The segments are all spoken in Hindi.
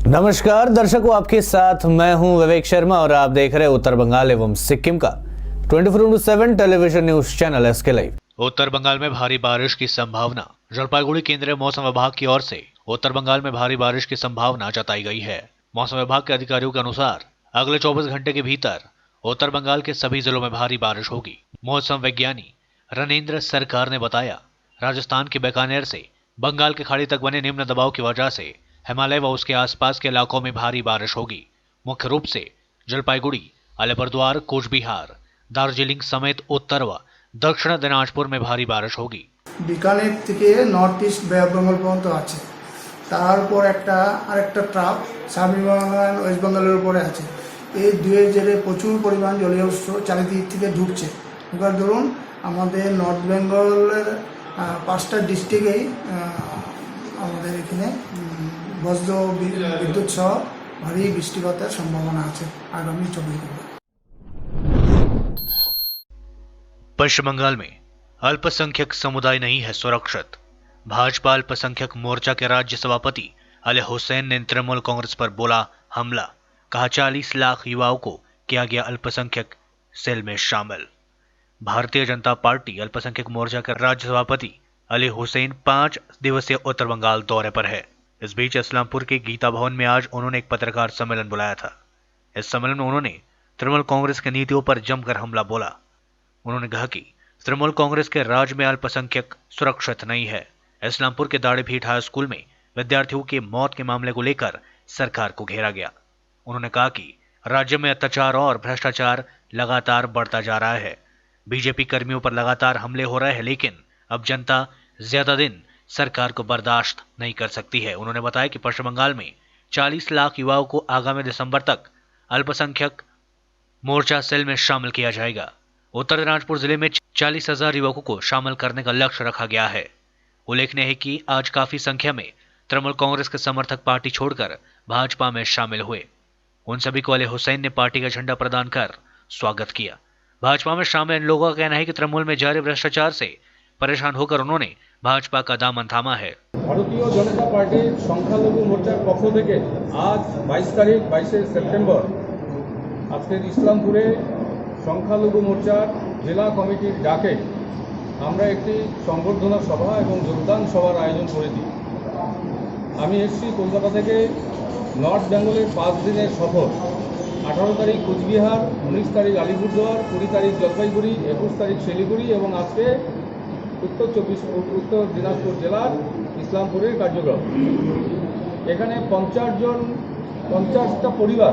नमस्कार दर्शकों, आपके साथ मैं हूं विवेक शर्मा और आप देख रहे हैं उत्तर बंगाल एवं सिक्किम का 24/7 television news channel SK live. उत्तर बंगाल में भारी बारिश की संभावना। जलपाईगुड़ी केंद्रीय मौसम विभाग की ओर से उत्तर बंगाल में भारी बारिश की संभावना जताई गई है। मौसम विभाग के अधिकारियों के अनुसार अगले 24 घंटे के भीतर उत्तर बंगाल के सभी जिलों में भारी बारिश होगी। मौसम वैज्ञानिक रणेंद्र सरकार ने बताया, राजस्थान के बीकानेर से बंगाल की खाड़ी तक बने निम्न दबाव की वजह से हिमालय व उसके आसपास के इलाकों में भारी बारिश होगी। मुख्य रूप से जलपाईगुड़ी, अलीपुरद्वार, कोचबिहार, दार्जिलिंग समेत उत्तर व दक्षिण दिनाजपुर में भारी बारिश होगी। बीकानेर থেকে নর্থ ইস্ট বে অফ বেঙ্গল পর্যন্ত আছে, তারপর আরেকটা ট্রাপ সাব হিমালয়ান ওয়েস্ট বেঙ্গলের উপরে আছে। এই দুয়ের জেরে প্রচুর পরিমাণ জলীয় উৎস চারিদিক থেকে ঢুকছে। ঢোকার দরুন আমাদের নর্থ বেঙ্গলের 5টা ডিস্ট্রিক্টেই আমাদের এখানে বজ্র বিদ্যুৎ সহ ভারী বৃষ্টিপাতের সম্ভাবনা আছে আগামী 24 ঘন্টা। पश्चिम बंगाल में अल्पसंख्यक समुदाय नहीं है सुरक्षित। भाजपा अल्पसंख्यक मोर्चा के राज्य सभापति अली हुसैन ने तृणमूल कांग्रेस पर बोला हमला। कहा 40 लाख युवाओं को किया गया अल्पसंख्यक सेल में शामिल। भारतीय जनता पार्टी अल्पसंख्यक मोर्चा के राज्य सभापति अली हुसैन 5 दिवसीय उत्तर बंगाल दौरे पर है। इस बीच इस्लामपुर के गीता भवन में आज उन्होंने एक पत्रकार सम्मेलन बुलाया था। इस सम्मेलन में उन्होंने तृणमूल कांग्रेस की नीतियों पर जमकर हमला बोला। उन्होंने कहा कि तृणमूल कांग्रेस के राज्य में अल्पसंख्यक सुरक्षित नहीं है। इस्लामपुर के दाड़ीभीट हाई स्कूल में विद्यार्थियों की मौत के मामले को लेकर सरकार को घेरा गया। उन्होंने कहा कि राज्य में अत्याचार और भ्रष्टाचार लगातार बढ़ता जा रहा है। बीजेपी कर्मियों पर लगातार हमले हो रहे हैं, लेकिन अब जनता ज्यादा दिन सरकार को बर्दाश्त नहीं कर सकती है। उन्होंने बताया कि पश्चिम बंगाल में 40 लाख युवाओं को आगामी दिसंबर तक अल्पसंख्यक मोर्चा सेल में शामिल किया जाएगा। उत्तर दिनाजपुर जिले में 40,000 युवकों को शामिल करने का लक्ष्य रखा गया है। उल्लेखनीय है कि आज काफी संख्या में तृणमूल कांग्रेस के समर्थक पार्टी छोड़कर भाजपा में शामिल हुए। उन सभी को अली हुसैन ने पार्टी का झंडा प्रदान कर स्वागत किया। भाजपा में शामिल इन लोगों का कहना है कि तृणमूल में जारी भ्रष्टाचार से परेशान होकर उन्होंने भाजपा का दामन थामा है। ভারতীয় জনতা পার্টির সংখ্যালঘু মোর্চার পক্ষ থেকে আজ 22 সেপ্টেম্বর আজকের ইসলামপুরে সংখ্যালঘু মোর্চার জেলা কমিটির ডাকে আমরা একটি সংবর্ধনা সভা এবং যোগদান সভার আয়োজন করেছি। আমি এসেছি কলকাতা থেকে নর্থ বেঙ্গলের 5 দিনের সফর। 18 তারিখ কোচবিহার, 19 তারিখ আলিপুরদুয়ার, 20 তারিখ জলপাইগুড়ি, 21 তারিখ শিলিগুড়ি এবং আজকে উত্তর দিনাজপুর জেলার ইসলামপুরের কার্যক্রম। এখানে 50টা পরিবার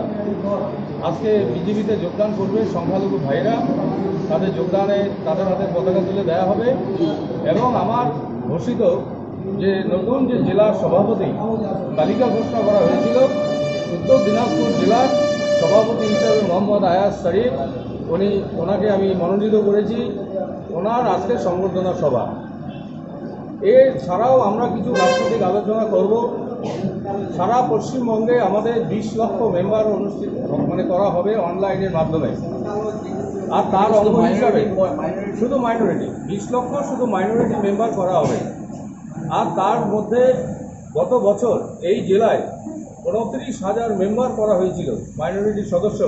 আজকে বিজেপিতে যোগদান করবে। সংখ্যালঘু ভাইরা তাদের যোগদানে তাদের হাতে পতাকা তুলে দেওয়া হবে এবং আমার ঘোষিত যে নতুন যে জেলার সভাপতি তালিকা ঘোষণা করা হয়েছিল, উত্তর দিনাজপুর জেলার সভাপতি হিসাবে মোহাম্মদ আয়াজ শরীফ, ওনাকে আমি মনোনীত করেছি। ওনার আজকে সংবর্ধনা সভা। এছাড়াও আমরা কিছু রাজনৈতিক আলোচনা করব। সারা পশ্চিমবঙ্গে আমাদের 20 লক্ষ মেম্বার করা হবে অনলাইনের মাধ্যমে। আর তার অঙ্গ হিসাবে শুধু মাইনরিটি 20 লক্ষ শুধু মাইনরিটি মেম্বার করা হবে। আর তার মধ্যে গত বছর এই জেলায় 29,000 মেম্বার করা হয়েছিল মাইনরিটি সদস্য।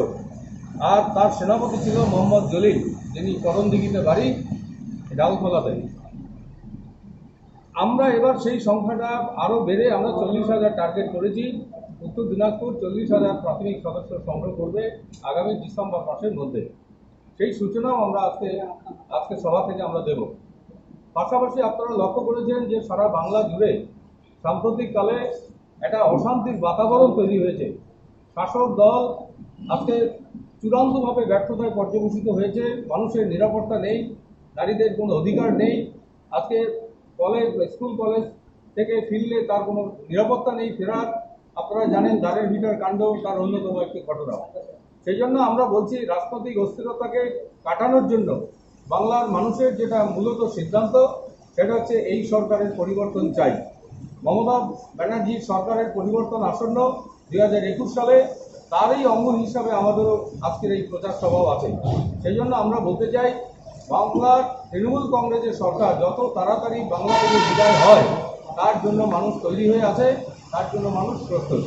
আর তার সেনাপতি ছিল মোহাম্মদ জলিল, যিনি করণদিঘিতে বাড়ি, ডালখোলাতে। আমরা এবার সেই সংখ্যাটা আরও বেড়ে আমরা 40,000 টার্গেট করেছি। উত্তর দিনাজপুর 40,000 প্রাথমিক সদস্য সংগ্রহ করবে আগামী ডিসেম্বর মাসের মধ্যে। সেই সূচনাও আমরা আজকে সভা থেকে আমরা দেব। পাশাপাশি আপনারা লক্ষ্য করেছেন যে সারা বাংলা জুড়ে সাম্প্রতিককালে একটা অশান্তির বাতাবরণ তৈরি হয়েছে। শাসক দল আজকে চূড়ান্তভাবে ব্যর্থতায় পর্যবসিত হয়েছে। মানুষের নিরাপত্তা নেই, নারীদের কোনো অধিকার নেই। আজকে স্কুল কলেজ থেকে ফিরলে তার কোনো নিরাপত্তা নেই ফেরার। আপনারা জানেন দ্বারের ভিটার কাণ্ড তার অন্যতম একটি ঘটনা। সেই জন্য আমরা বলছি রাজনৈতিক অস্থিরতাকে কাটানোর জন্য বাংলার মানুষের যেটা মূলত সিদ্ধান্ত, সেটা হচ্ছে এই সরকারের পরিবর্তন চাই। মমতা ব্যানার্জির সরকারের পরিবর্তন আসন্ন 2021 সালে, তারই অঙ্গ হিসাবে আমাদেরও আজকের এই প্রচার সভাও আছে। সেই জন্য আমরা বলতে চাই, বাংলার তৃণমূল কংগ্রেসের সরকার যত তাড়াতাড়ি বাংলা থেকে বিদায় হয় তার জন্য মানুষ তৈরি হয়ে আছে, তার জন্য মানুষ প্রস্তুত।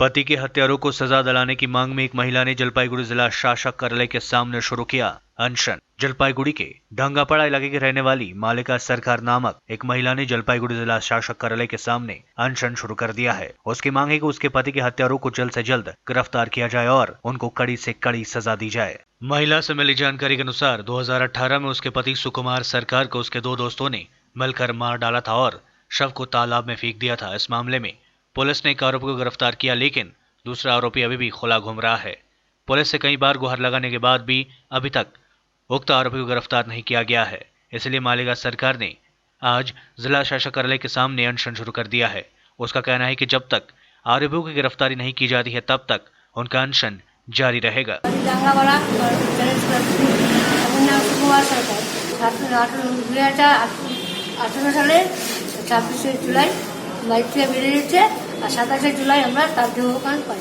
पति के हत्यारों को सजा दिलाने की मांग में एक महिला ने जलपाईगुड़ी जिला शासक कार्यालय के सामने शुरू किया अनशन। जलपाईगुड़ी के ढंगापड़ा इलाके की रहने वाली मालिका सरकार नामक एक महिला ने जलपाईगुड़ी जिला शासक कार्यालय के सामने अनशन शुरू कर दिया है। उसकी मांग है कि उसके पति के हत्यारों को जल्द से जल्द गिरफ्तार किया जाए और उनको कड़ी से कड़ी सजा दी जाए। महिला से मिली जानकारी के अनुसार 2018 में उसके पति सुकुमार सरकार को उसके 2 दोस्तों ने मिलकर मार डाला था और शव को तालाब में फेंक दिया था। इस मामले में पुलिस ने एक आरोपी को गिरफ्तार किया, लेकिन दूसरा आरोपी अभी भी खुला घूम रहा है। पुलिस से कई बार गुहार लगाने के बाद भी अभी तक उक्त आरोपी को गिरफ्तार नहीं किया गया है। इसलिए मालिका सरकार ने आज जिला शासक कार्यालय के सामने अनशन शुरू कर दिया है। उसका कहना है कि जब तक आरोपियों की गिरफ्तारी नहीं की जाती है तब तक उनका अनशन जारी रहेगा। সালে 26শে জুলাই বাইক থেকে বেরিয়েছে আর 27শে জুলাই আমরা তার দেহকান পাই।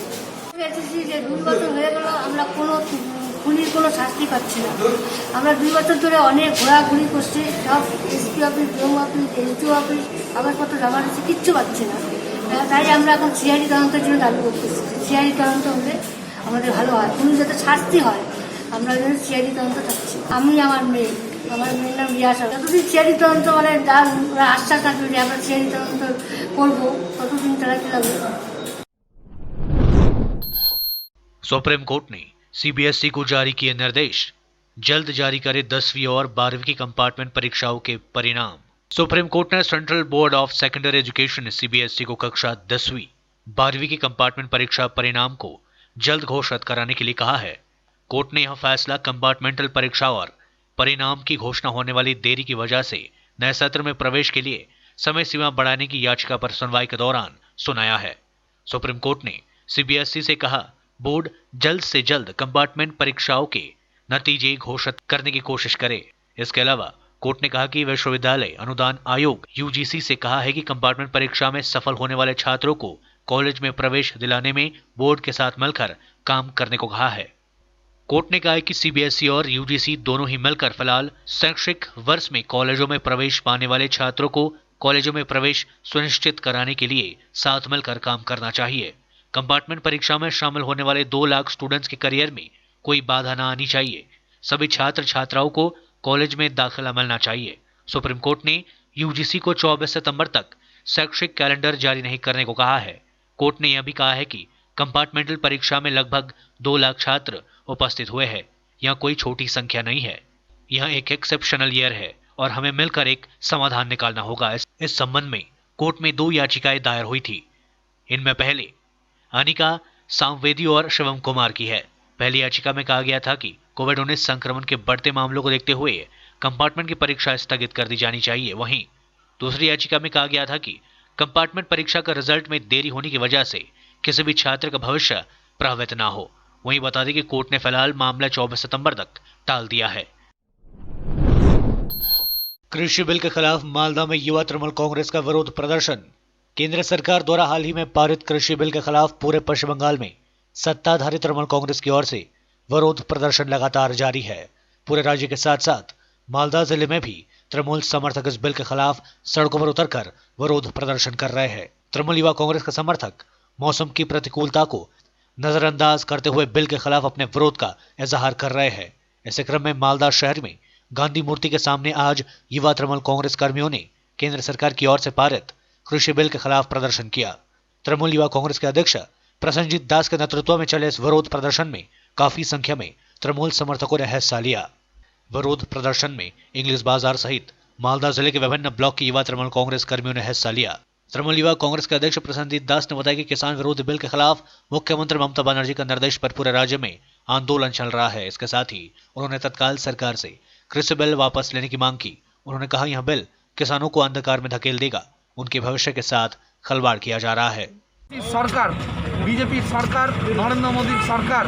এসেছি যে 2 বছর হয়ে গেল আমরা কোনো খুনির কোনো শাস্তি পাচ্ছি না। আমরা 2 বছর ধরে অনেক ঘোরাঘুরি করছি, সব SP office, DM office, SDO office, কাগজপত্র জমা দিচ্ছি, কিচ্ছু পাচ্ছি না। তাই আমরা এখন সিআইডি তদন্তের জন্য দাবি করতেছি। সিআইডি তদন্ত হলে আমাদের ভালো হয়, খুনি যাতে শাস্তি হয়, আমরা সিআইডি তদন্ত চাচ্ছি। আমি আমার মেয়ের নাম রিয়াসা। যতদিন সিআইডি তদন্ত মানে আশ্বাস থাকবে যে আমরা সিআইডি তদন্ত করবো, ততদিন তারা কি লাগবে। सुप्रीम कोर्ट ने सीबीएसई को जारी किए निर्देश, जल्द जारी करे 10वीं और 12वीं की कंपार्टमेंट परीक्षाओं के परिणाम। सुप्रीम कोर्ट ने central board of secondary education CBSE को कक्षा 10वीं 12वीं की कंपार्टमेंट परीक्षा परिणाम को जल्द घोषित कराने के लिए कहा है। कोर्ट ने यह फैसला कंपार्टमेंटल परीक्षा और परिणाम की घोषणा होने वाली देरी की वजह से नए सत्र में प्रवेश के लिए समय सीमा बढ़ाने की याचिका पर सुनवाई के दौरान सुनाया है। सुप्रीम कोर्ट ने सीबीएसई से कहा, बोर्ड जल्द से जल्द कंपार्टमेंट परीक्षाओं के नतीजे घोषित करने की कोशिश करे। इसके अलावा कोर्ट ने कहा कि विश्वविद्यालय अनुदान आयोग यूजीसी से कहा है कि कंपार्टमेंट परीक्षा में सफल होने वाले छात्रों को कॉलेज में प्रवेश दिलाने में बोर्ड के साथ मिलकर काम करने को कहा है। कोर्ट ने कहा है कि सीबीएसई और यूजीसी दोनों ही मिलकर फिलहाल शैक्षिक वर्ष में कॉलेजों में प्रवेश पाने वाले छात्रों को कॉलेजों में प्रवेश सुनिश्चित कराने के लिए साथ मिलकर काम करना चाहिए। कंपार्टमेंट परीक्षा में शामिल होने वाले 2 लाख स्टूडेंट्स के करियर में कोई बाधा न आनी चाहिए। सभी छात्र छात्राओं को कॉलेज में दाखिला मिलना चाहिए। सुप्रीम कोर्ट ने यूजीसी को 24 सितंबर तक शैक्षिक कैलेंडर जारी नहीं करने को कहा है। कोर्ट ने यह भी कहा है कि कंपार्टमेंटल परीक्षा में लगभग 2 लाख छात्र उपस्थित हुए हैं। यह कोई छोटी संख्या नहीं है। यह एक एक्सेप्शनल ईयर है और हमें मिलकर एक समाधान निकालना होगा। इस संबंध में कोर्ट में 2 याचिकाएं दायर हुई थी। इनमें पहले अनिका सांवेदी और शिवम कुमार की है। पहली याचिका में कहा गया था कि कोविड-19 संक्रमण के बढ़ते मामलों को देखते हुए कंपार्टमेंट की परीक्षा स्थगित कर दी जानी चाहिए। वहीं दूसरी याचिका में कहा गया था कि कंपार्टमेंट परीक्षा का रिजल्ट में देरी होने की वजह से किसी भी छात्र का भविष्य प्रभावित ना हो। वहीं बता दें कि कोर्ट ने फिलहाल मामला 24 सितंबर तक टाल दिया है। कृषि बिल के खिलाफ मालदा में युवा तृणमूल कांग्रेस का विरोध प्रदर्शन। केंद्र सरकार द्वारा हाल ही में पारित कृषि बिल के खिलाफ पूरे पश्चिम बंगाल में सत्ताधारी तृणमूल कांग्रेस की ओर से विरोध प्रदर्शन लगातार जारी है। पूरे राज्य के साथ साथ मालदा जिले में भी तृणमूल समर्थक इस बिल के खिलाफ सड़कों पर उतरकर विरोध प्रदर्शन कर रहे हैं। तृणमूल युवा कांग्रेस के समर्थक मौसम की प्रतिकूलता को नजरअंदाज करते हुए बिल के खिलाफ अपने विरोध का इजहार कर रहे हैं। इसी क्रम में मालदा शहर में गांधी मूर्ति के सामने आज युवा तृणमूल कांग्रेस कर्मियों ने केंद्र सरकार की ओर से पारित कृषि बिल के खिलाफ प्रदर्शन किया। तृणमूल युवा कांग्रेस के अध्यक्ष प्रसन्नजीत दास के नेतृत्व में चले इस विरोध प्रदर्शन में काफी संख्या में तृणमूल समर्थकों ने हिस्सा लिया। विरोध प्रदर्शन में इंग्लिश बाजार सहित मालदा जिले के विभिन्न ब्लॉक के युवा तृणमूल कांग्रेस कर्मियों ने हिस्सा लिया। तृणमूल युवा कांग्रेस के अध्यक्ष प्रसन्नजीत दास ने बताया कि किसान विरोधी बिल के खिलाफ मुख्यमंत्री ममता बनर्जी के निर्देश पर पूरे राज्य में आंदोलन चल रहा है। इसके साथ ही उन्होंने तत्काल सरकार से कृषि बिल वापस लेने की मांग की। उन्होंने कहा, यह बिल किसानों को अंधकार में धकेल देगा, उनके भविष्य के साथ खिलवाड़ किया जा रहा है। सरकार बीजेपी सरकार नरेंद्र मोदी सरकार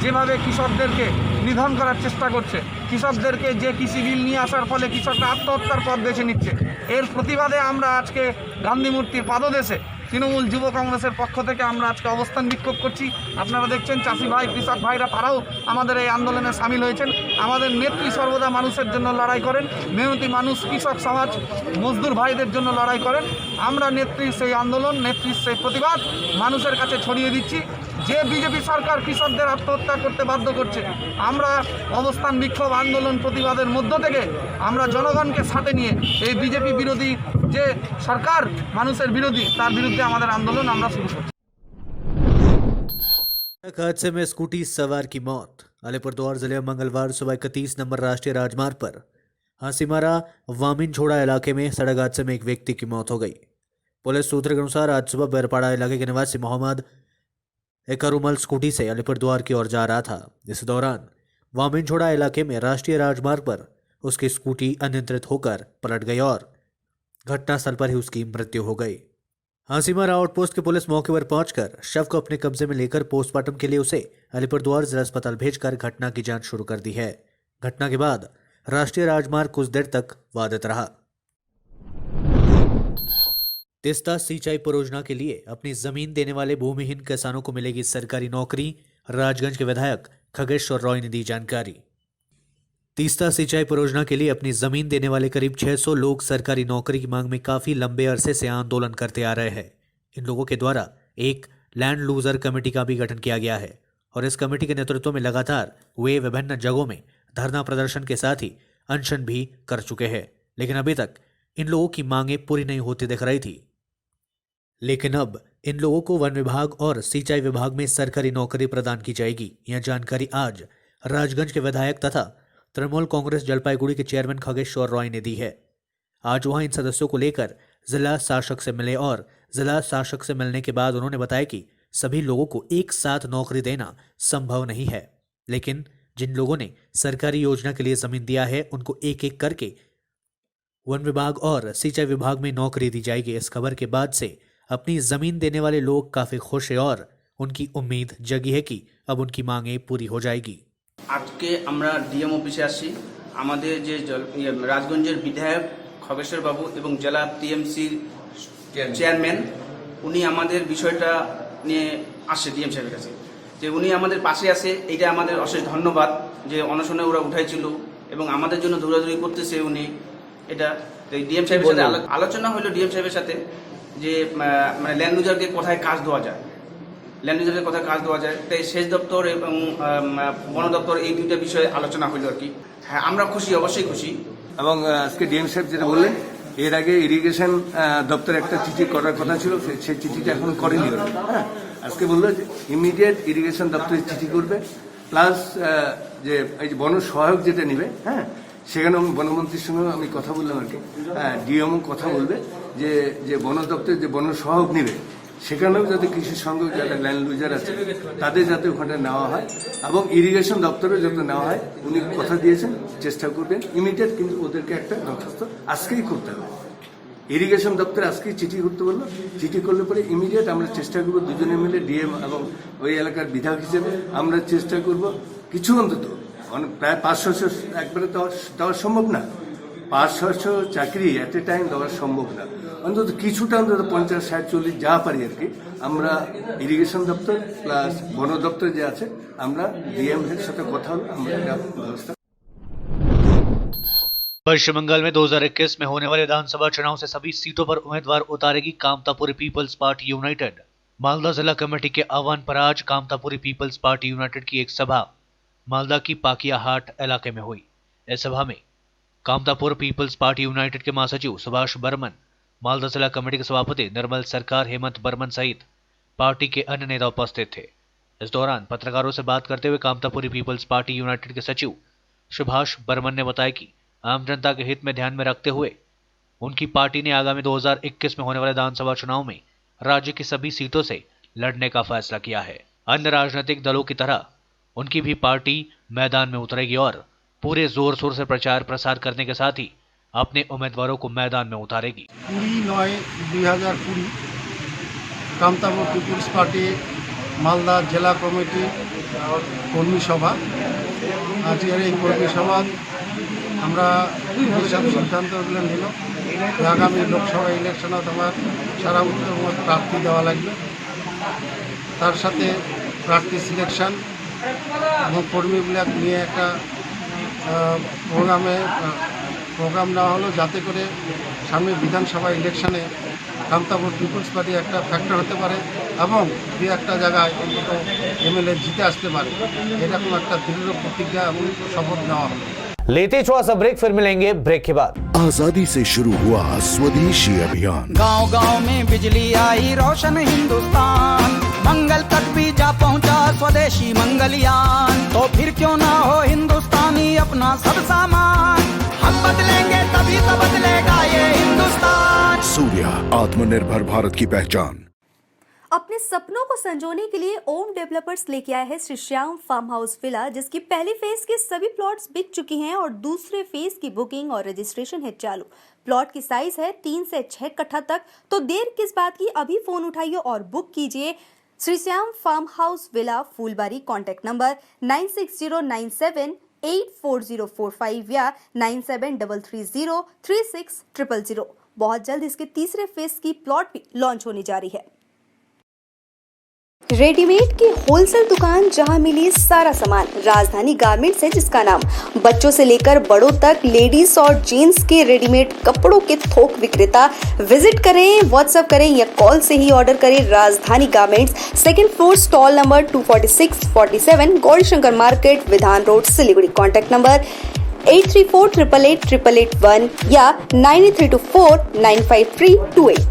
যেভাবে কৃষকদেরকে নিধন করার চেষ্টা করছে, কৃষকদেরকে যে কৃষি বিল নিয়ে আসার ফলে কৃষকরা আত্মহত্যার পথ বেছে নিচ্ছে, এর প্রতিবাদে আমরা আজকে গান্ধী মূর্তির পাদদেশে তৃণমূল যুব কংগ্রেসের পক্ষ থেকে আমরা আজকে অবস্থান বিক্ষোভ করছি। আপনারা দেখছেন চাষি ভাই, কৃষক ভাইরা তারাও আমাদের এই আন্দোলনে সামিল হয়েছেন। আমাদের নেত্রী সর্বদা মানুষের জন্য লড়াই করেন, মেহনতি মানুষ, কৃষক সমাজ, মজদুর ভাইদের জন্য লড়াই করেন। আমরা নেত্রীর সেই আন্দোলন, নেত্রীর সেই প্রতিবাদ মানুষের কাছে ছড়িয়ে দিচ্ছি। যে বিজেপি সরকার কৃষকদের আত্মহত্যা করতে বাধ্য করছে, আমরা অবস্থান বিক্ষোভ আন্দোলন প্রতিবাদের মধ্য থেকে আমরা জনগণকে সাথে নিয়ে এই বিজেপি বিরোধী যে সরকার মানুষের বিরোধী, তার বিরুদ্ধে আমাদের আন্দোলন আমরা শুরু করছি। सड़क हादसे में स्कूटी सवार की मौत। अलीपुरद्वार जिले में मंगलवार सुबह 31 नंबर राष्ट्रीय राजमार्ग पर हांसीमारा वामिन छोड़ा इलाके में सड़क हादसे में एक व्यक्ति की मौत हो गई। पुलिस सूत्र के अनुसार आज सुबह बैरपाड़ा इलाके के निवासी मोहम्मद एकरुमल स्कूटी से अलीपुरद्वार की ओर जा रहा था। इस दौरान वामिन छोड़ा इलाके में राष्ट्रीय राजमार्ग पर उसकी स्कूटी अनियंत्रित होकर पलट गई और घटनास्थल पर ही उसकी मृत्यु हो गई। हांसीमारा आउटपोस्ट की पुलिस मौके पर पहुंचकर शव को अपने कब्जे में लेकर पोस्टमार्टम के लिए उसे अलीपुरद्वार जिला अस्पताल भेजकर घटना की जांच शुरू कर दी है। घटना के बाद राष्ट्रीय राजमार्ग कुछ देर तक बाधित रहा। तीस्ता सिंचाई परियोजना के लिए अपनी जमीन देने वाले भूमिहीन किसानों को मिलेगी सरकारी नौकरी। राजगंज के विधायक खगेश्वर रॉय ने दी जानकारी। तीस्ता सिंचाई परियोजना के लिए अपनी जमीन देने वाले करीब 600 लोग सरकारी नौकरी की मांग में काफी लंबे अरसे से आंदोलन करते आ रहे हैं। इन लोगों के द्वारा एक लैंड लूजर कमेटी का भी गठन किया गया है और इस कमेटी के नेतृत्व में लगातार वे विभिन्न जगहों में धरना प्रदर्शन के साथ ही अनशन भी कर चुके हैं, लेकिन अभी तक इन लोगों की मांगें पूरी नहीं होती दिख रही थी। लेकिन अब इन लोगों को वन विभाग और सिंचाई विभाग में सरकारी नौकरी प्रदान की जाएगी। यह जानकारी आज राजगंज के विधायक तथा तृणमूल कांग्रेस जलपाईगुड़ी के चेयरमैन खगेश्वर रॉय ने दी है। आज वहां इन सदस्यों को लेकर जिला शासक से मिले और जिला शासक से मिलने के बाद उन्होंने बताया कि सभी लोगों को एक साथ नौकरी देना संभव नहीं है, लेकिन जिन लोगों ने सरकारी योजना के लिए जमीन दिया है उनको एक एक करके वन विभाग और सिंचाई विभाग में नौकरी दी जाएगी। इस खबर के बाद से अपनी जमीन देने वाले लोग काफी खुश हैं और उनकी उम्मीद जगी है कि अब उनकी मांगें पूरी हो जाएगी। আজকে আমরা ডিএম অফিসে আসছি। আমাদের যে রাজগঞ্জের বিধায়ক খগেশ্বর বাবু এবং জেলা টিএমসির চেয়ারম্যান উনি আমাদের বিষয়টা নিয়ে আসছে ডিএম সাহেবের কাছে, যে উনি আমাদের পাশে আছে। এইটা আমাদের অশেষ ধন্যবাদ যে অনশনে ওরা উঠাইছিল এবং আমাদের জন্য দৌড়াদৌড়ি করতেছে উনি। এটা ডিএম সাহেবের সাথে আলোচনা হলো ডিএম সাহেবের সাথে যে মানে ল্যান্ড ইউজারকে কোথায় কাজ দেওয়া যায়, ল্যান্ড ইউজারের কথা কাজ দেওয়া যায়। তাই সেচ দপ্তর এবং বন দপ্তর এই দুইটা বিষয়ে আলোচনা হইল আর কি। হ্যাঁ, আমরা খুশি, অবশ্যই খুশি। এবং আজকে ডিএম সাহেব যেটা বললেন, এর আগে ইরিগেশন দপ্তর একটা চিঠি করার কথা ছিল, সেই চিঠিটা এখন করেনি। হ্যাঁ, আজকে বললো যে ইমিডিয়েট ইরিগেশন দপ্তরে চিঠি করবে, প্লাস যে এই যে বন সহায়ক যেটা নেবে, হ্যাঁ সেখানে বনমন্ত্রীর সঙ্গে আমি কথা বললাম আর কি। হ্যাঁ, ডিএমও কথা বলবে যে যে বন দপ্তরে যে বন সহায়ক নেবে সেখানেও যাতে কৃষি সংঘ যারা ল্যান্ড লুজার আছে তাদের যাতে ওখানে নেওয়া হয় এবং ইরিগেশন দপ্তরে যাতে নেওয়া হয়। উনি কথা দিয়েছেন, চেষ্টা করবেন ইমিডিয়েট, কিন্তু ওদেরকে একটা দরখাস্ত আজকেই করতে হবে। ইরিগেশন দপ্তরে আজকেই চিঠি করতে বললো, চিঠি করলে পরে ইমিডিয়েট আমরা চেষ্টা করবো দুজনে মিলে ডিএম এবং ওই এলাকার বিধায়ক হিসেবে আমরা চেষ্টা করব কিছু অন্তত প্রায় 500 একবারে দেওয়া সম্ভব না, 500 চাকরি এট এ টাইম দেওয়া সম্ভব না, অন্তত কিছুটা অন্তত 50, 60, 40 যা পারি আর কি। আমরা ইরিগেশন দপ্তর প্লাস বন দপ্তর যে আছে আমরা ডিএম এর সাথে কথা হলো, আমরা ব্যবস্থা। पश्चिम बंगाल में 2021 में होने वाले विधानसभा चुनाव से सभी सीटों पर उम्मीदवार उतारेगी Kamtapuri peoples party united. Malda जिला कमेटी के आह्वान पर आज कामतापुरी पीपल्स पार्टी यूनाइटेड की एक सभा मालदा की पाकिया हाट इलाके में हुई। इस सभा में कामतापुर पीपल्स पार्टी यूनाइटेड के महासचिव सुभाष बर्मन, मालदा जिला कमेटी के सभापति निर्मल सरकार, हेमंत बर्मन सहित पार्टी के अन्य नेता उपस्थित थे। इस दौरान पत्रकारों से बात करते हुए कामतापुरी पीपल्स पार्टी यूनाइटेड के सचिव सुभाष बर्मन ने बताया कि आम जनता के हित में ध्यान में रखते हुए उनकी पार्टी ने आगामी 2021 में होने वाले विधानसभा चुनाव में राज्य की सभी सीटों से लड़ने का फैसला किया है। अन्य राजनीतिक दलों की तरह उनकी भी पार्टी मैदान में उतरेगी और पूरे जोर शोर से प्रचार प्रसार करने के साथ ही अपने उम्मीदवारों को मैदान में उतारेगी। 20/9/2020 कामतापुर पीपल्स पार्टी मालदा जिला कमिटी কর্মী সভা। আজকের এই কর্মী সভা আমরা এইসব সিদ্ধান্তগুলো নিল যে আগামী লোকসভা ইলেকশনত আমার সারা উত্তরবঙ্গ প্রার্থী দেওয়া লাগবে, তার সাথে প্রার্থী সিলেকশন এবং কর্মীবিলাক নিয়ে একটা প্রোগ্রাম নেওয়া হলো, যাতে করে সামনে বিধানসভা ইলেকশনে কামতাপুর পিপুলস পার্টি একটা ফ্যাক্টর হতে পারে এবং দু একটা জায়গায় অন্তত এমএলএ জিতে আসতে পারে, এরকম একটা দৃঢ় প্রতিজ্ঞা এবং শপথ নেওয়া হলো। लेते थोड़ा सा ब्रेक, फिर मिलेंगे ब्रेक के बाद। आजादी से शुरू हुआ स्वदेशी अभियान, गांव गांव में बिजली आई, रोशन हिंदुस्तान, मंगल तक भी जा पहुंचा स्वदेशी मंगलयान। तो फिर क्यों ना हो हिंदुस्तानी अपना सब सामान, हम बदलेंगे तभी तो बदलेगा ये हिंदुस्तान। सूर्या, आत्मनिर्भर भारत की पहचान। अपने सपनों को संजोने के लिए ओम डेवलपर्स लेके आए हैं Shri Shyam farm house villa, जिसकी पहली फेज के सभी प्लॉट्स बिक चुकी हैं और दूसरे फेज की बुकिंग और रजिस्ट्रेशन है चालू। प्लॉट की साइज है 3 से 6 कट्ठा तक, तो देर किस बात की, अभी फोन उठाइए और बुक कीजिए। Shri Shyam farm house villa, Phulbari. Contact number 9609784045 या 9733036000। बहुत जल्द इसके तीसरे फेज की प्लॉट भी लॉन्च होने जा रही है। रेडीमेड की होलसेल दुकान जहां मिली सारा सामान, राजधानी गारमेंट्स है जिसका नाम। बच्चों से लेकर बड़ों तक लेडीज और जेंट्स के रेडीमेड कपड़ों के थोक विक्रेता। विजिट करें, व्हाट्सएप करें या कॉल से ही ऑर्डर करें। राजधानी garments, 2nd floor, stall number 246-47, Gaurishankar market, विधान रोड, सिलीगुड़ी। कॉन्टैक्ट नंबर 8348888881 या 9324953228।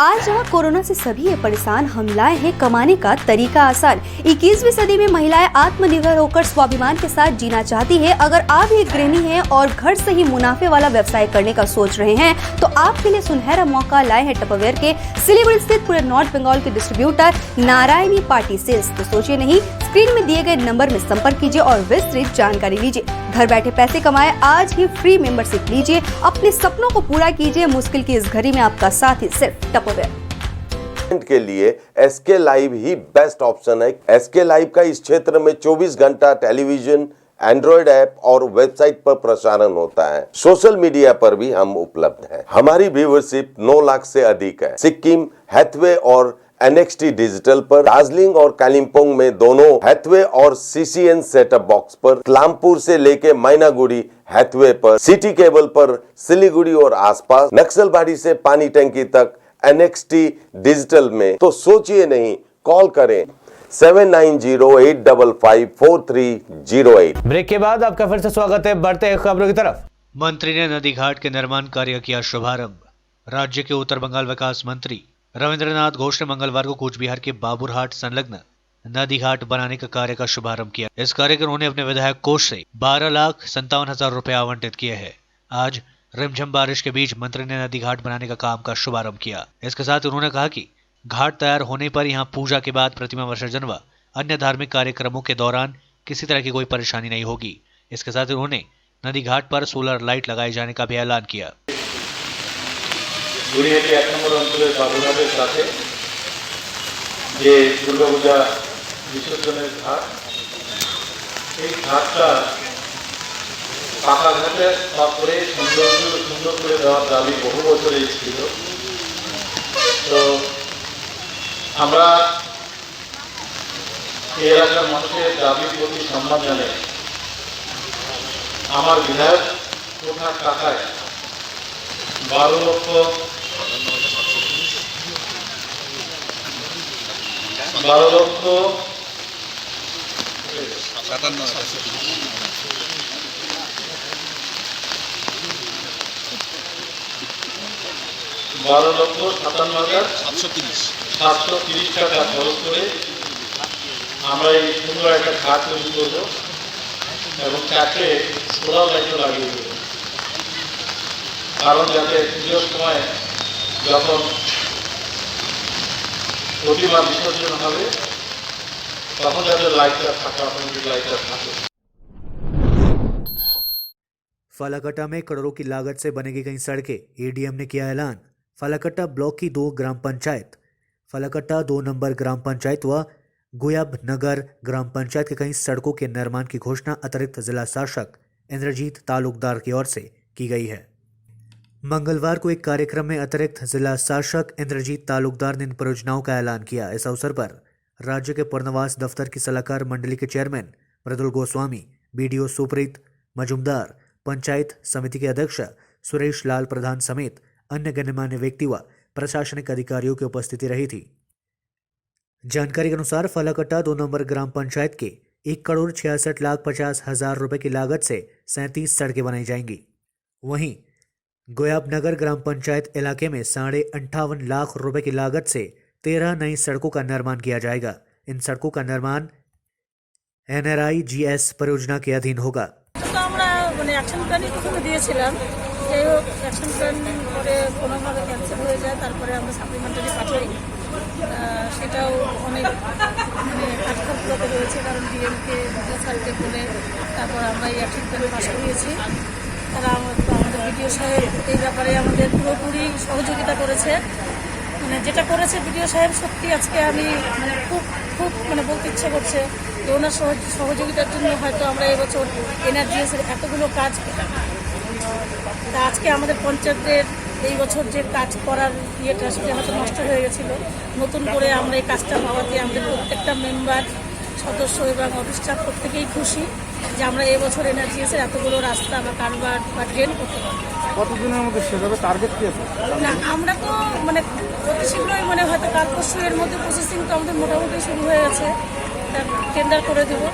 आज जहाँ कोरोना से सभी है परेशान, हम लाए हैं कमाने का तरीका आसान। 21वीं सदी में महिलाएं आत्मनिर्भर होकर स्वाभिमान के साथ जीना चाहती है। अगर आप एक गृहिणी हैं और घर से ही मुनाफे वाला व्यवसाय करने का सोच रहे हैं, तो आपके लिए सुनहरा मौका लाए हैं टपरवेयर के सिलीगुड़ी स्थित पूरे नॉर्थ बंगाल के डिस्ट्रीब्यूटर नारायणी पार्टी सेल्स। तो सोचिए नहीं, स्क्रीन में दिए गए नंबर में संपर्क कीजिए और विस्तृत जानकारी लीजिए। घर बैठे पैसे कमाए, आज ही फ्री मेंबरशिप लीजिए, अपने सपनों को पूरा कीजिए। मुश्किल की इस घड़ी में आपका साथ ही सिर्फ टपरवेयर। के लिए एसके लाइव ही बेस्ट ऑप्शन है। एसके लाइव का इस क्षेत्र में 24 घंटा टेलीविजन, एंड्रॉइड ऐप और वेबसाइट पर प्रसारण होता है। सोशल मीडिया पर भी हम उपलब्ध हैं। हमारी व्यूवरशिप 9 लाख से अधिक है। सिक्किम, हैथवे और NXT डिजिटल पर, दार्जिलिंग और कालिम्पोंग में दोनों हैथवे और CCN सेटअप बॉक्स पर, क्लामपुर से लेके मैनागुड़ी हैथवे पर, सिटी केबल पर सिलीगुड़ी और आसपास, नक्सलबाड़ी से पानी टंकी तक NXT डिजिटल में। तो सोचिए नहीं, कॉल करें 7908554308। ब्रेक के बाद आपका फिर से स्वागत है। बढ़ते हैं खबरों की तरफ। मंत्री ने नदी घाट के निर्माण कार्य किया शुभारंभ। राज्य के उत्तर बंगाल विकास मंत्री रविंद्रनाथ घोष ने मंगलवार को कूच बिहार के बाबूरहाट संलग्न नदी घाट बनाने का कार्य का शुभारंभ किया। इस कार्य के उन्होंने अपने विधायक कोष से 12,57,000 रुपए आवंटित किए हैं। आज रिमझिम बारिश के बीच मंत्री ने नदी घाट बनाने का काम का शुभारंभ किया। इसके साथ उन्होंने कहा कि घाट तैयार होने पर यहां पूजा के बाद प्रतिमा विसर्जन व अन्य धार्मिक कार्यक्रमों के दौरान किसी तरह की कोई परेशानी नहीं होगी। इसके साथ उन्होंने नदी घाट पर सोलर लाइट लगाए जाने का भी ऐलान किया। গুড়িয়াটি 1 নম্বর অঞ্চলের বাবুরহাটের সাথে যে দুর্গাপূজা বিসর্জনের ঘাট, এই ঘাটটা পাকা ঘাটে তারপরে সুন্দর করে দেওয়ার দাবি বহু বছরেই ছিল। তো আমরা এই এলাকার মানুষের দাবির প্রতি সম্মান জানাই আমার বিধায়ক কোথার টাকায় 12 লক্ষ 12,57,730 টাকা খরচ করে আমরা এই সুন্দর একটা ঘাট তৈরি করব এবং 4টে সোলার লাইটও লাগিয়ে দেব। কারণ যাতে পুজোর সময় যখন প্রতিমা বিসর্জন হবে তখন যাতে লাইটটা থাকে, অটোমেটিক लाइट থাকে। फालाकट्टा में करोड़ों की लागत से बनेगी कई सड़कें, एडीएम ने किया ऐलान। फालाकट्टा ब्लॉक की 2 ग्राम पंचायत, फालाकट्टा 2 नंबर ग्राम पंचायत व गोयाब नगर ग्राम पंचायत के कई सड़कों के निर्माण की घोषणा अतिरिक्त जिला शासक इंद्रजीत तालुकदार की ओर से की गई है। मंगलवार को एक कार्यक्रम में अतिरिक्त जिला शासक इंद्रजीत तालुकदार ने इन परियोजनाओं का ऐलान किया। इस अवसर पर राज्य के पुनर्वास दफ्तर की सलाहकार मंडली के चेयरमैन मृदुल गोस्वामी, बीडीओ सुप्रीत मजुमदार, पंचायत समिति के अध्यक्ष सुरेश लाल प्रधान समेत अन्य गणमान्य व्यक्ति व प्रशासनिक अधिकारियों की उपस्थिति रही थी। जानकारी के अनुसार फलाकट्टा 2 नंबर ग्राम पंचायत के 1,66,50,000 रुपए की लागत से 37 सड़कें बनाई जाएंगी। वहीं गोयाब नगर ग्राम पंचायत इलाके में 58.5 लाख रुपए की लागत से 13 नई सड़कों का निर्माण किया जाएगा। इन सड़कों का निर्माण NRIGS परियोजना के अधीन होगा। তো আমরা অ্যাকশন প্ল্যানই প্রথমে দিয়েছিলাম, যাই হোক অ্যাকশন প্ল্যান পরে কোনোভাবে ক্যান্সেল হয়ে যায়, তারপরে আমরা সাপ্লিমেন্টারি পাঠাই, সেটাও অনেক কাঠখড় রয়েছে, কারণ ডিএমকে স্যারকে বলে তারপর আমরা এই অ্যাকশন প্ল্যান পাস করিয়েছি। তারা আমাদের বিডিও সাহেব এই ব্যাপারে আমাদের পুরোপুরি সহযোগিতা করেছে। যেটা করেছে বিডিও সাহেব, সত্যি আজকে আমি খুব খুব বলতে ইচ্ছে করছে যে ওনার সহযোগিতার জন্য হয়তো আমরা এবছর NRGS এর এতগুলো কাজ পেলাম। তা আজকে আমাদের পঞ্চায়েতের এই বছর যে কাজ করার ইয়েটা সেটা হয়তো নষ্ট হয়ে গেছিলো, নতুন করে আমরা এই কাজটা পাওয়াতে আমাদের প্রত্যেকটা মেম্বার, সদস্য এবং অফিস স্টাফ প্রত্যেকেই খুশি যে আমরা এবছর NRGS এর এতগুলো রাস্তা বা কারবার বা ড্রেন করতে পারবো। কতদিনের মধ্যে শেষ হবে, টার্গেট কি আছে? না, আমরা তো অতি শীঘ্রই হয়তো কাল পরশু এর মধ্যে প্রসেসিং তো আমাদের মোটামুটি শুরু হয়ে গেছে। টেন্ডার করে দেবো,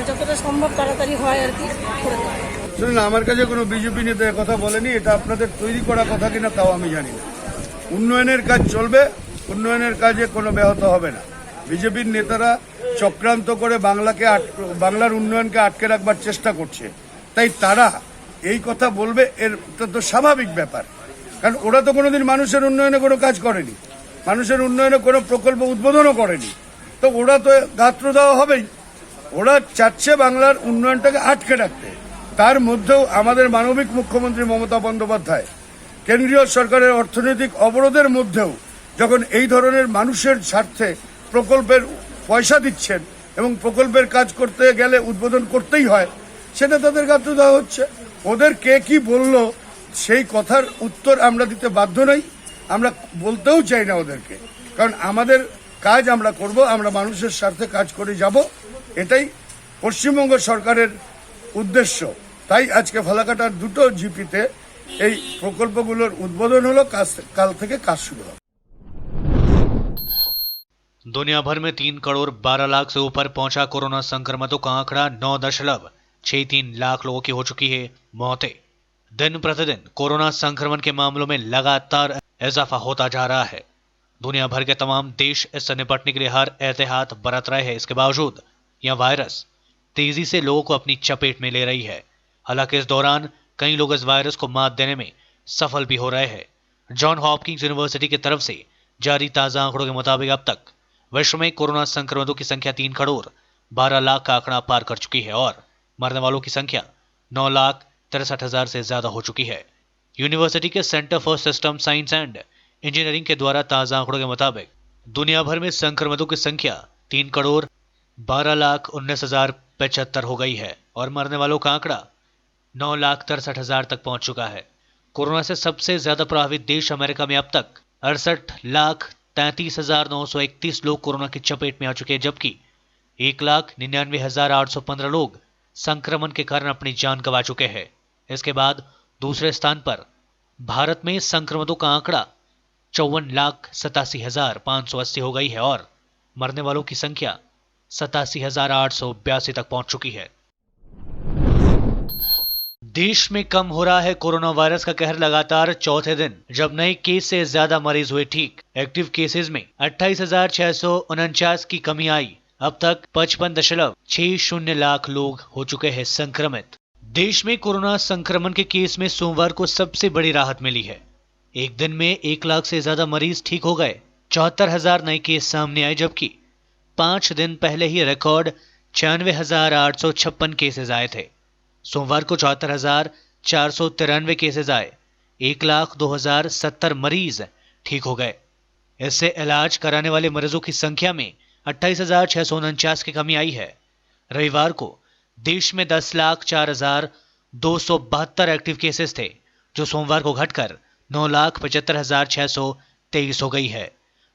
যতটা সম্ভব তাড়াতাড়ি হয় আর কি করে দেবো। শুনুন, আমার কাছে কোনো বিজেপি নেতা কথা বলেনি, এটা আপনাদের তৈরি করা কথা কিনা তাও আমি জানি না। উন্নয়নের কাজ চলবে, উন্নয়নের কাজে কোনো ব্যাহত হবে না। বিজেপির নেতারা চক্রান্ত করে বাংলার উন্নয়নকে আটকে রাখবার চেষ্টা করছে, তাই তারা এই কথা বলবে, এটা তো স্বাভাবিক ব্যাপার। কারণ ওরা তো কোনোদিন মানুষের উন্নয়নে কোনো কাজ করেনি, মানুষের উন্নয়নে কোনো প্রকল্প উদ্বোধনও করেনি, তো ওরা তো গাত্র দেওয়া হবেই। ওরা চাচ্ছে বাংলার উন্নয়নটাকে আটকে রাখতে। তার মধ্যেও আমাদের মানবিক মুখ্যমন্ত্রী মমতা বন্দ্যোপাধ্যায় কেন্দ্রীয় সরকারের অর্থনৈতিক অবরোধের মধ্যেও যখন এই ধরনের মানুষের স্বার্থে প্রকল্পের পয়সা দিচ্ছেন এবং প্রকল্পের কাজ করতে গেলে উদ্বোধন করতেই হয়, সেটা তাদের গাত্র দেওয়া হচ্ছে। ওদের কে কি বলল সেই কথার উত্তর আমরা দিতে বাধ্য নই, আমরা বলতেও চাই না ওদেরকে, কারণ আমাদের কাজ আমরা করব, আমরা মানুষের স্বার্থে কাজ করে যাব, এটাই পশ্চিমবঙ্গ সরকারের উদ্দেশ্য। তাই আজকে ফালাকাটার 2টো জিপিতে এই প্রকল্পগুলোর উদ্বোধন হলো, কাল থেকে কাজ শুরু হবে। दुनिया भर में 3 करोड़ 12 लाख से ऊपर पहुंचा कोरोना संक्रमितों का आंकड़ा 9.63 लाख लोगों की हो चुकी है मौतें। दिन प्रतिदिन कोरोना संक्रमण के मामलों में लगातार इजाफा होता जा रहा है। दुनिया भर के तमाम देश इससे निपटने के लिए हर एहतियात बरत रहे हैं। इसके बावजूद यह वायरस तेजी से लोगों को अपनी चपेट में ले रही है। हालांकि इस दौरान कई लोग इस वायरस को मात देने में सफल भी हो रहे हैं। जॉन हॉपकिंस यूनिवर्सिटी की तरफ से जारी ताजा आंकड़ों के मुताबिक अब तक विश्व में कोरोना संक्रमितों की संख्या 3 करोड़ 12 लाख का आंकड़ा पार कर चुकी है और मरने वालों की संख्या 9,63,000 से ज्यादा हो चुकी है। यूनिवर्सिटी के centre for system science and engineering के द्वारा ताजा आंकड़ों के मुताबिक दुनिया भर में संक्रमितों की संख्या 3 करोड़ 12,19,075 हो गई है और मरने वालों का आंकड़ा 9,63,000 तक पहुंच चुका है। कोरोना से सबसे ज्यादा प्रभावित देश अमेरिका में अब तक 68,33,931 लोग कोरोना की चपेट में आ चुके हैं, जबकि 1,99,815 लोग संक्रमण के कारण अपनी जान गंवा चुके हैं। इसके बाद दूसरे स्थान पर भारत में संक्रमितों का आंकड़ा 54,87,580 हो गई है और मरने वालों की संख्या 87,882 तक पहुंच चुकी है। देश में कम हो रहा है कोरोना वायरस का कहर लगातार चौथे दिन, जब नए केस से ज्यादा मरीज हुए ठीक। एक्टिव केसेस में 28,649 की कमी आई। अब तक 55.60 लाख लोग हो चुके हैं संक्रमित। देश में कोरोना संक्रमण के केस में सोमवार को सबसे बड़ी राहत मिली है। एक दिन में 1 लाख से ज्यादा मरीज ठीक हो गए। 74,000 नए केस सामने आए, जबकि 5 दिन पहले ही रिकॉर्ड 96,856 केसेस आए थे। सोमवार को 74,493 केसेस आए। 1,02,070 मरीज ठीक हो गए। इससे इलाज कराने वाले मरीजों की संख्या में 28,649 की कमी आई है। रविवार को देश में 10,04,272 एक्टिव केसेस थे, जो सोमवार को घटकर 9,75,623 हो गई है।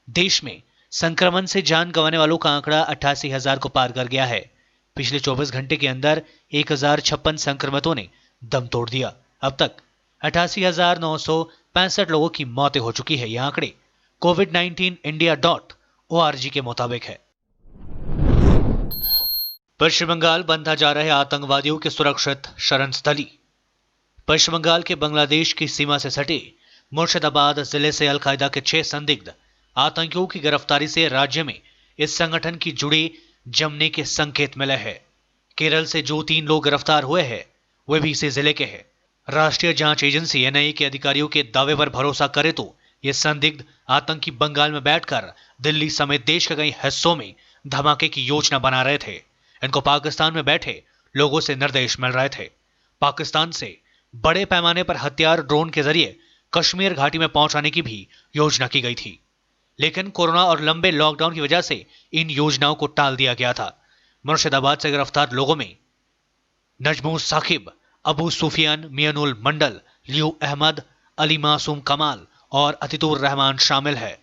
देश में संक्रमण से जान गंवाने वालों का आंकड़ा 88,000 को पार कर गया है। पिछले 24 घंटे के अंदर 1,056 संक्रमितों ने दम तोड़ दिया। अब तक 88,965 लोगों की मौतें हो चुकी है। ये आंकड़े covid19india.org के मुताबिक है। पश्चिम बंगाल बनता जा रहे आतंकवादियों के सुरक्षित शरण स्थली। पश्चिम बंगाल के बांग्लादेश की सीमा से सटे मुर्शिदाबाद जिले से अलकायदा के 6 संदिग्ध आतंकियों की गिरफ्तारी से राज्य में इस संगठन की जुड़े जमने के संकेत मिले हैं। केरल से जो 3 लोग गिरफ्तार हुए हैं, वे भी इसी जिले के हैं। राष्ट्रीय जांच एजेंसी एनआईए के अधिकारियों के दावे पर भरोसा करे तो ये संदिग्ध आतंकी बंगाल में बैठकर दिल्ली समेत देश के कई हिस्सों में धमाके की योजना बना रहे थे। इनको पाकिस्तान में बैठे लोगों से निर्देश मिल रहे थे। पाकिस्तान से बड़े पैमाने पर हथियार ड्रोन के जरिए कश्मीर घाटी में पहुंचाने की भी योजना की गई थी, लेकिन कोरोना और लंबे लॉकडाउन की वजह से इन योजनाओं को टाल दिया गया था। मुर्शिदाबाद से गिरफ्तार लोगों में नजमू साकिब, अबू सुफियान, मियानुल मंडल, लियो अहमद, अली मासूम कमाल और अतितुर रहमान शामिल है।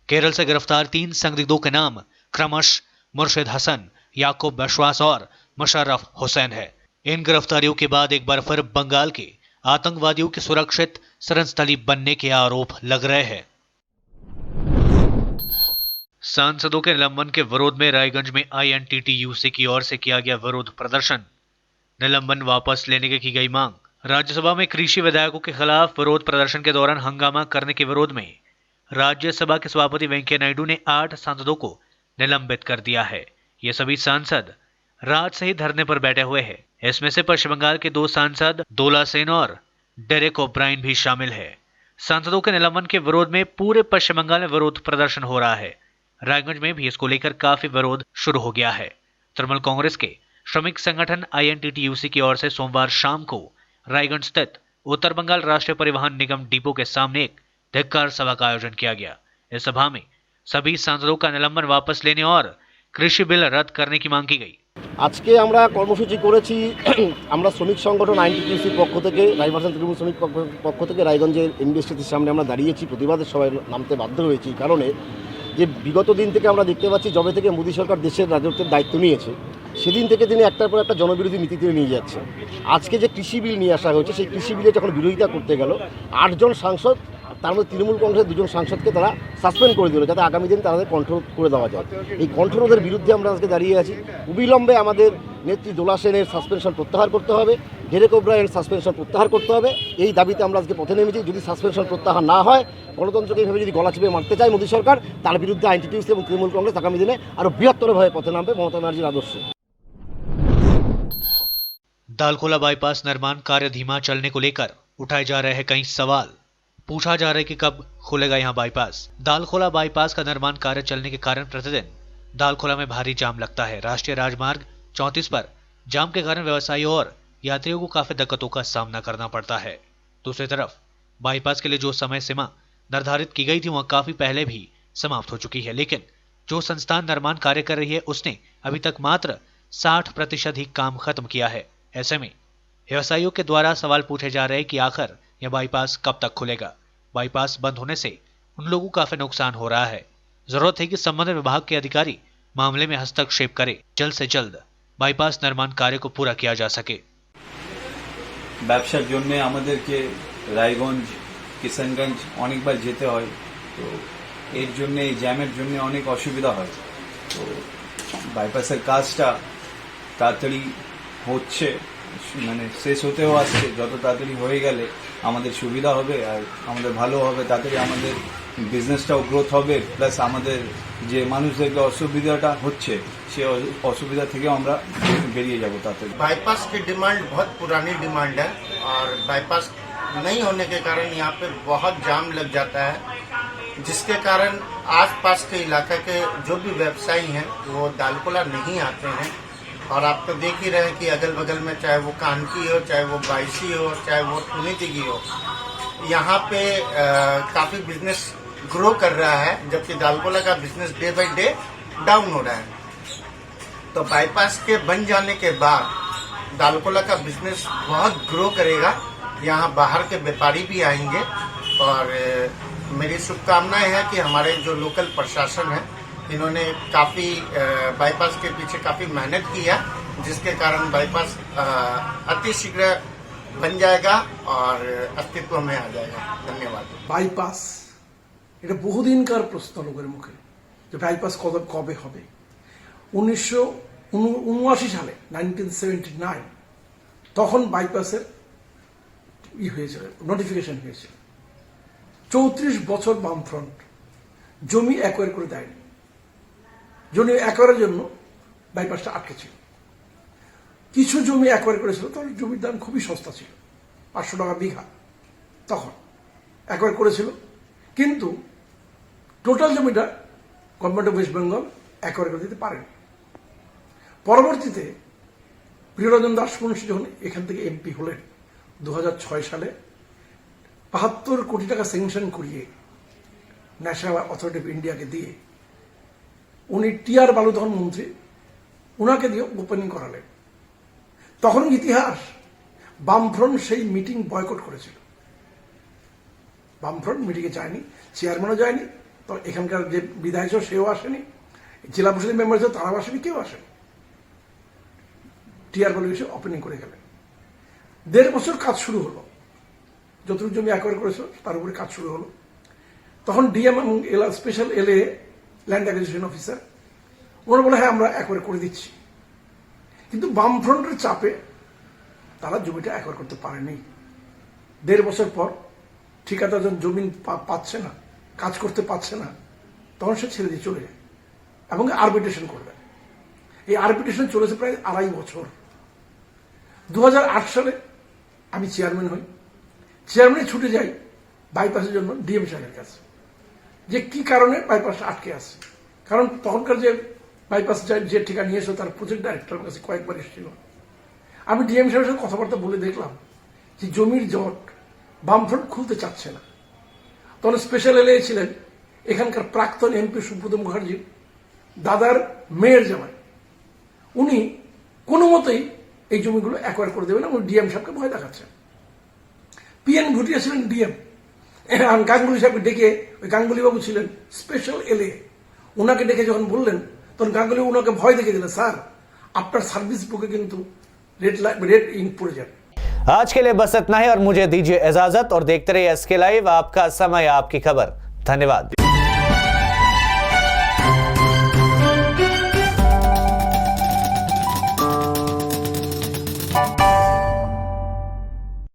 केरल से गिरफ्तार 3 संदिग्धों के नाम क्रमश मुर्शिद हसन, याकूब विश्वास और मुशर्रफ हुसैन है। इन गिरफ्तारियों के बाद एक बार फिर बंगाल के आतंकवादियों की सुरक्षित शरणस्थली बनने के आरोप लग रहे हैं। सांसदों के निलंबन के विरोध में रायगंज में INTTUC की ओर से किया गया विरोध प्रदर्शन। निलंबन वापस लेने की गई मांग। राज्यसभा में कृषि विधेयकों के खिलाफ विरोध प्रदर्शन के दौरान हंगामा करने के विरोध में राज्यसभा के सभापति वेंकैया नायडू ने 8 सांसदों को निलंबित कर दिया है। ये सभी सांसद रात से ही धरने पर बैठे हुए हैं। इसमें से पश्चिम बंगाल के 2 सांसद दोला सेन और डेरेक ओब्रायन भी शामिल है। सांसदों के निलंबन के विरोध में पूरे पश्चिम बंगाल में विरोध प्रदर्शन हो रहा है। रायगंज में भी इसको लेकर काफी विरोध शुरू हो गया है। तृणमूल कांग्रेस के श्रमिक संगठन INTTUC की ओर से सोमवार शाम को रायगंज स्थित उत्तर बंगाल राष्ट्रीय परिवहन निगम डिपो के सामने एक धिक्कार सभा का आयोजन किया गया। इस सभा में सभी सांसदों का निलंबन वापस लेने और कृषि बिल रद्द करने की मांग की गई। আজকে আমরা কর্মসূচি করেছি। আমরা শ্রমিক সংগঠন INTTUC পক্ষ থেকে, রাইভার্সান তৃণমূল শ্রমিক পক্ষ থেকে রায়গঞ্জের এমবিএসটিসির সামনে আমরা দাঁড়িয়েছি। প্রতিবাদের সবাই নামতে বাধ্য হয়েছি কারণে যে বিগত দিন থেকে আমরা দেখতে পাচ্ছি যবে থেকে মোদী সরকার দেশের রাজত্বের দায়িত্ব নিয়েছে সেদিন থেকে তিনি একটার পর একটা জনবিরোধী নীতিতে নিয়ে যাচ্ছে। আজকে যে কৃষি বিল নিয়ে আসা হয়েছে সেই কৃষি বিলে যখন বিরোধিতা করতে গেল 8 জন সাংসদ, তার মধ্যে তৃণমূল কংগ্রেসের 2 জন সাংসদকে তারা সাসপেন্ড করে দিল যাতে আগামী দিন তাদের কন্ট্রোল করে দেওয়া যায়। এই কন্ট্রোলের বিরুদ্ধে আমরা আজকে দাঁড়িয়ে আছি। অবিলম্বে আমাদের নেত্রী দোলা সেনের সাসপেনশন প্রত্যাহার করতে হবে, ডেরেক ওব্রায়েনের সাসপেনশন প্রত্যাহার করতে হবে। এই দাবিতে আমরা আজকে পথে নেমেছি। যদি সাসপেনশন প্রত্যাহার না হয়, গণতন্ত্রকে এইভাবে যদি গলা চিপে মারতে চায় মোদী সরকার, তার বিরুদ্ধে INTTUC এবং তৃণমূল কংগ্রেস আগামী দিনে আরও বৃহত্তরভাবে পথে নামবে মমতা ব্যানার্জির আদর্শে। दालखोला बाईपास निर्माण कार्य धीमा चलने को लेकर उठाए जा रहे हैं कई सवाल। पूछा जा रहा है कि कब खुलेगा यहाँ बाईपास। दालखोला बाईपास का निर्माण कार्य चलने के कारण प्रतिदिन दालखोला में भारी जाम लगता है। राष्ट्रीय राजमार्ग 34 पर जाम के कारण व्यवसायियों और यात्रियों को काफी दिक्कतों का सामना करना पड़ता है। दूसरी तरफ बाईपास के लिए जो समय सीमा निर्धारित की गई थी वह काफी पहले भी समाप्त हो चुकी है, लेकिन जो संस्थान निर्माण कार्य कर रही है उसने अभी तक मात्र 60% ही काम खत्म किया है। ऐसे में व्यवसायियों के द्वारा सवाल पूछे जा रहे हैं कि आखिर यह बाईपास कब तक खुलेगा। बाईपास बंद होने से उन लोगों को काफी नुकसान हो रहा है। जरूरत है कि संबंधित विभाग के अधिकारी मामले में हस्तक्षेप करें। जल्द से जल्द बाईपास निर्माण कार्य को पूरा किया जा सके। ব্যবসার জন্য আমাদেরকে রায়গঞ্জ, কিষানগঞ্জ অনেকবার যেতে হয়, তো এর জন্য এই জ্যামের জন্য অনেক অসুবিধা হয়। তো বাইপাসের কাজটা তাড়াতাড়ি হচ্ছে, মানে শেষ হতেও আসছে। যত তাড়াতাড়ি হয়ে গেলে আমাদের সুবিধা হবে আর আমাদের ভালো হবে, তাড়াতাড়ি আমাদের বিজনেসটাও গ্রোথ হবে, প্লাস আমাদের যে মানুষদেরকে অসুবিধাটা হচ্ছে সে অসুবিধা থেকে আমরা বেরিয়ে যাব তাড়াতাড়ি। बाईपास की डिमांड बहुत पुरानी डिमांड है और बाईपास नहीं होने के कारण यहाँ पे बहुत जाम लग जाता है, जिसके कारण आसपास के इलाके के जो भी व्यवसायी हैं वो दालकोला नहीं आते हैं। और आप तो देख ही रहे हैं कि अगल बगल में चाहे वो कानकी हो, चाहे वो बाईसी हो, चाहे वो पुनीतिगी हो, यहाँ पे काफ़ी बिजनेस ग्रो कर रहा है, जबकि दालकोला का business day by day down हो रहा है। तो बाईपास के बन जाने के बाद दालकोला का बिजनेस बहुत ग्रो करेगा, यहाँ बाहर के व्यापारी भी आएंगे और मेरी शुभकामनाएं है कि हमारे जो लोकल प्रशासन है इन्होंने काफ़ी बाईपास के पीछे काफ़ी मेहनत की है, जिसके कारण बाईपास अति शीघ्र बन जाएगा और अस्तित्व में आ जाएगा। धन्यवाद। বাইপাস এটা বহুদিনকার প্রশ্ন লোকের মুখে যে বাইপাস কবে হবে। 1979 সালে 1979 তখন বাইপাসের হয়েছিল, নোটিফিকেশন হয়েছিল। 34 বছর বামফ্রন্ট জমি অ্যাকোয়ার করে দেয়নি। জমি অ্যাকোয়ারের জন্য বাইপাসটা আটকে ছিল। কিছু জমি অ্যাকোয়ার করেছিল, তখন জমির দাম খুবই সস্তা ছিল, 500 টাকা বিঘা তখন অ্যাকোয়ার করেছিল। কিন্তু টোটাল জমিটা government of West Bengal acquire করে দিতে পারেনি। পরবর্তীতে প্রিয়রঞ্জন দাসমুন্সী যখন এখান থেকে এমপি হলেন 2006 সালে 72 কোটি টাকা স্যাংশন করিয়ে ন্যাশনাল অথরিটি অফ ইন্ডিয়াকে দিয়ে, উনি টিআর বালু তখন মন্ত্রী, ওনাকে দিয়ে ওপেনিং করালেন। তখন ইতিহাস বামফ্রন্ট সেই মিটিং বয়কট করেছিল। বামফ্রন্ট মিটিংয়ে যায়নি, চেয়ারম্যানও যায়নি, তো এখানকার যে বিধায়ক ছিল সেও আসেনি, জেলা পরিষদের মেম্বার ছিল তারাও আসেনি, কেউ আসেনি। টিআর বালু এসে ওপেনিং করে গেলেন। 1.5 বছর কাজ শুরু হলো, যতটুকু জমি অ্যাকোয়ার করেছিল তার উপরে কাজ শুরু হলো। তখন ডিএম এবং special LA land acquisition officer ওরা বলে হ্যাঁ আমরা অ্যাকোয়ার করে দিচ্ছি, কিন্তু বামফ্রন্টের চাপে তারা জমিটা অ্যাকোয়ার করতে পারেনি। 1.5 বছর পর ঠিকাদার যখন জমি পাচ্ছে না, কাজ করতে পারছে না, তখন সে ছেড়ে দিয়ে চলে যায় এবং আরবিট্রেশন করবে। এই আরবিট্রেশন চলেছে প্রায় 2.5 বছর। 2008 সালে আমি চেয়ারম্যান হই, চেয়ারম্যানে ছুটে যাই বাইপাসের জন্য ডিএম সাহেবের কাছে, যে কি কারণে বাইপাসটা আটকে আছে। কারণ তখনকার যে বাইপাস যে ঠিকা নিয়ে এসো তার প্রজেক্ট ডাইরেক্টরের কাছে কয়েকবার এসেছিল। আমি ডিএম সাহেবের সাথে কথাবার্তা বলে দেখলাম যে জমির জট বামফ্রন্ট খুলতে চাচ্ছে না। তখন স্পেশাল এলএ ছিলেন এখানকার প্রাক্তন এমপি সুব্রত মুখার্জি দাদার মেয়ের জামাই, উনি কোনো মতেই এই জমিগুলো অ্যাকোয়ার করে দেবেন এবং ডিএম সাহেবকে ভয় দেখাচ্ছেন। পিএন ভুটিয়া ছিলেন ডিএম, গাঙ্গুলি সাহেবকে ডেকে, ওই গাঙ্গুলি বাবু ছিলেন স্পেশাল এলএ, ওনাকে ডেকে যখন বললেন তখন গাঙ্গুলি ওনাকে ভয় দেখে দিলেন, স্যার আপনার সার্ভিস বুকে কিন্তু রেড ইঙ্ক পড়ে যাবে। आज के लिए बस इतना ही और मुझे दीजिए इजाजत और देखते रहिए एसके लाइव, आपका समय आपकी खबर। धन्यवाद।